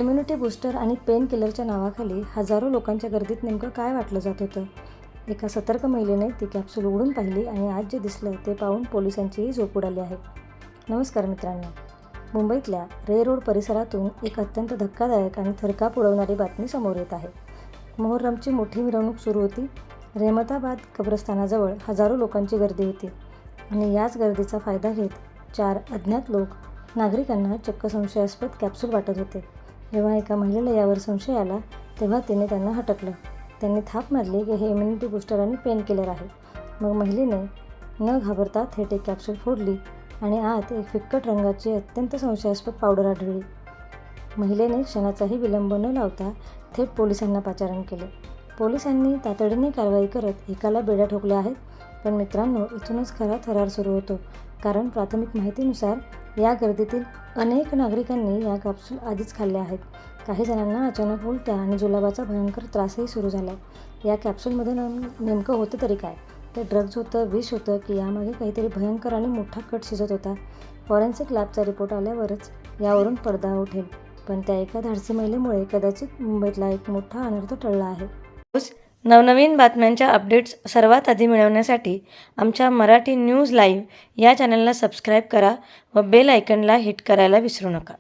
Immunity booster आणि pen किलरच्या नावाखाली हजारो लोकांच्या गर्दीत नेमकं काय वाटलं जात होतं? एका सतर्क महिलेने ती कॅप्सूल उघडून पाहिली आणि आज जे दिसलं ते पाहून पोलिसांचीही झोप उडाली आहे. नमस्कार मित्रांनो, मुंबईतल्या रे रोड परिसरातून एक अत्यंत धक्कादायक आणि थरकाप उडवणारी बातमी समोर येत आहे. मोहर्रमची मोठी मिरवणूक सुरू होती. रहमताबाद कब्रस्तानाजवळ हजारो लोकांची गर्दी होती आणि याच गर्दीचा फायदा घेत 4 अज्ञात लोक नागरिकांना चक्क संशयास्पद कॅप्सूल वाटत होते. जेव्हा एका महिलेला यावर संशय आला तेव्हा तिने त्यांना हटकलं. त्यांनी थाप मारली की हे इम्युनिटी बूस्टर आणि पेन किलर आहे. मग महिलेने न घाबरता थेट एक कॅप्सूल फोडली आणि आत एक फिक्कट रंगाची अत्यंत संशयास्पद पावडर आढळली. महिलेने क्षणाचाही विलंब न लावता थेट पोलिसांना पाचारण केले. पोलिसांनी तातडीने कारवाई करत एकाला बेड्या ठोकल्या आहेत. पण मित्रांनो, इथूनच खरा थरार सुरू होतो. कारण प्राथमिक माहितीनुसार या गर्दीतील अनेक नागरिकांनी या कॅप्सूल आधीच खाल्ल्या आहेत. काही जणांना अचानक उलट्या आणि जुलाबाचा भयंकर त्रासही सुरू झाला. या कॅप्सूलमध्ये नेमकं होतं तरी काय? ते ड्रग्ज होतं, विष होतं की यामागे काहीतरी भयंकर आणि मोठा कट शिजत होता? फॉरेन्सिक लॅबचा रिपोर्ट आल्यावरच यावरून पडदा उठेल. पण त्या एका धाडसी महिलेमुळे कदाचित मुंबईतला एक मोठा अनर्थ टळला आहे. नवनवीन बातम्यांच्या अपडेट्स सर्वात आधी मिळवण्यासाठी आमच्या मराठी न्यूज लाईव्ह या चॅनलला सबस्क्राईब करा व बेल आयकॉनला हिट करायला विसरू नका.